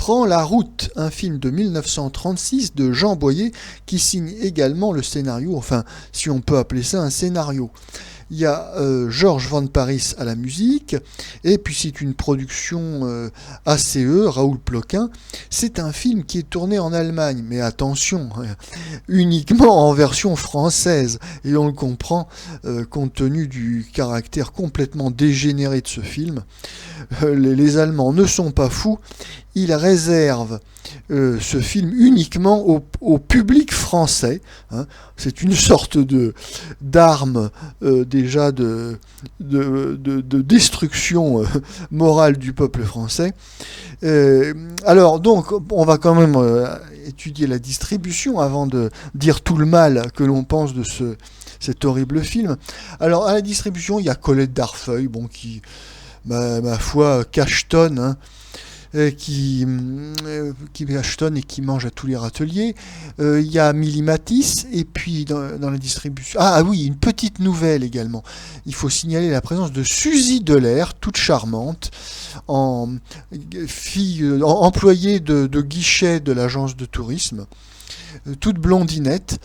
Prend la route, un film de 1936 de Jean Boyer qui signe également le scénario, enfin si on peut appeler ça un scénario. Il y a Georges Van Parijs à la musique, et puis c'est une production ACE, Raoul Ploquin. C'est un film qui est tourné en Allemagne, mais attention, uniquement en version française, et on le comprend compte tenu du caractère complètement dégénéré de ce film. Les Allemands ne sont pas fous, ils réservent ce film uniquement au public français. Hein. C'est une sorte d'arme déjà de destruction morale du peuple français. Alors donc on va quand même étudier la distribution avant de dire tout le mal que l'on pense de cet horrible film. Alors à la distribution il y a Colette Darfeuille, bon, qui ma foi cachetonne, hein, qui cachetonne et qui mange à tous les râteliers. Il y a Milly Matisse, et puis dans la distribution... Ah oui, une petite nouvelle également. Il faut signaler la présence de Suzy Delair, toute charmante, employée de guichet de l'agence de tourisme, toute blondinette.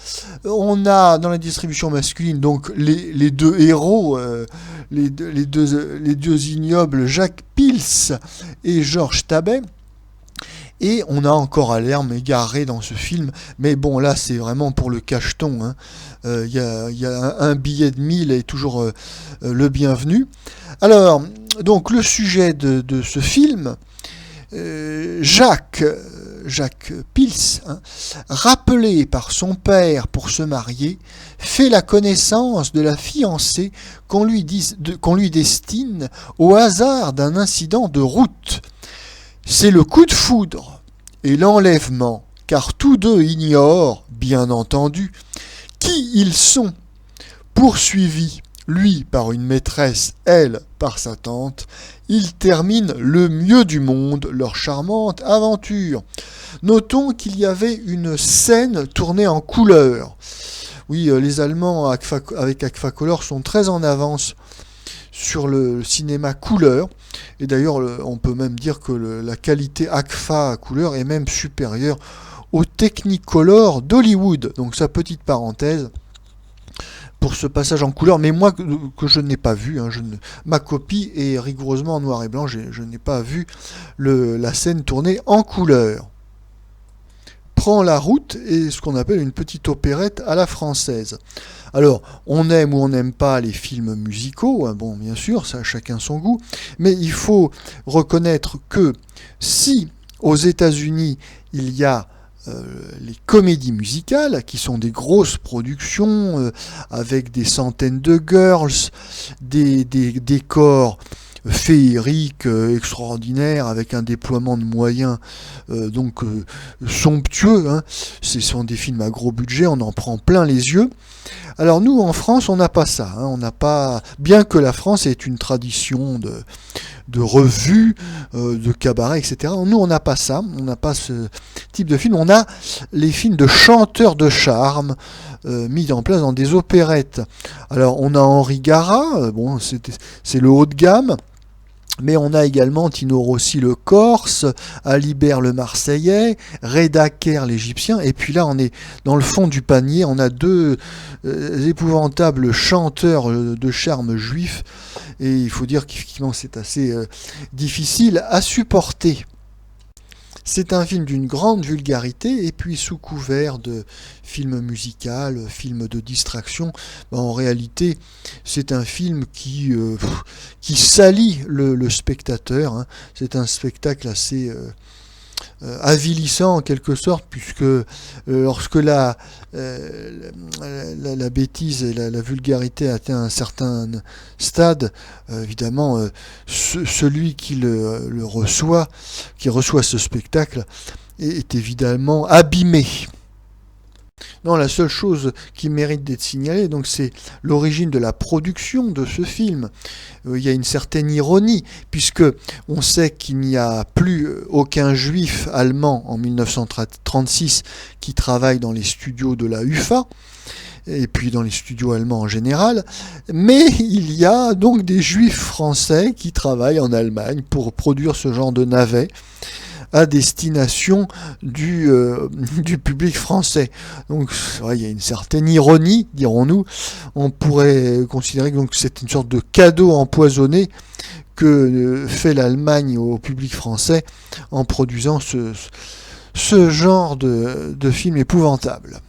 On a dans la distribution masculine donc les deux héros, les deux ignobles, Jacques Pils et Georges Tabet. Et on a encore Allerme égaré dans ce film, mais bon là c'est vraiment pour le cacheton. Hein. Y a un billet de 1000 est toujours le bienvenu. Alors donc le sujet de ce film, Jacques Pils, hein, rappelé par son père pour se marier, fait la connaissance de la fiancée qu'on lui destine au hasard d'un incident de route. C'est le coup de foudre et l'enlèvement, car tous deux ignorent, bien entendu, qui ils sont. Poursuivis, lui par une maîtresse, elle par sa tante, ils terminent le mieux du monde leur charmante aventure. Notons qu'il y avait une scène tournée en couleur. Oui, les Allemands avec Agfacolor sont très en avance sur le cinéma couleur, et d'ailleurs on peut même dire que la qualité Agfa couleur est même supérieure au Technicolor d'Hollywood. Donc sa petite parenthèse pour ce passage en couleur, mais moi que je n'ai pas vu, hein, ma copie est rigoureusement en noir et blanc, je n'ai pas vu la scène tournée en couleur. Prend la route est ce qu'on appelle une petite opérette à la française. Alors, on aime ou on n'aime pas les films musicaux, hein, bon, bien sûr, ça chacun son goût, mais il faut reconnaître que si aux États-Unis il y a les comédies musicales, qui sont des grosses productions avec des centaines de girls, des décors féeriques, extraordinaires, avec un déploiement de moyens somptueux. Hein. Ce sont des films à gros budget, on en prend plein les yeux. Alors nous, en France, on n'a pas ça. Hein. On n'a pas, bien que la France ait une tradition de revues, de cabaret, etc. Nous, on n'a pas ça. On n'a pas ce type de film. On a les films de chanteurs de charme mis en place dans des opérettes. Alors, on a Henri Gara. Bon, c'est le haut de gamme. Mais on a également Tino Rossi le Corse, Alibert le Marseillais, Reda Kerr l'Égyptien, et puis là on est dans le fond du panier, on a deux épouvantables chanteurs de charme juifs, et il faut dire qu'effectivement c'est assez difficile à supporter. C'est un film d'une grande vulgarité, et puis sous couvert de film musical, film de distraction, en réalité c'est un film qui salit le spectateur. Hein. C'est un spectacle assez avilissant en quelque sorte, puisque lorsque la bêtise et la vulgarité atteint un certain stade, évidemment celui qui reçoit ce spectacle est évidemment abîmé. Non, la seule chose qui mérite d'être signalée, donc, c'est l'origine de la production de ce film. Il y a une certaine ironie, puisque on sait qu'il n'y a plus aucun juif allemand en 1936 qui travaille dans les studios de la UFA, et puis dans les studios allemands en général, mais il y a donc des juifs français qui travaillent en Allemagne pour produire ce genre de navets. à destination du public français. Donc il y a une certaine ironie, dirons-nous. On pourrait considérer que c'est une sorte de cadeau empoisonné que fait l'Allemagne au public français en produisant ce genre de film épouvantable.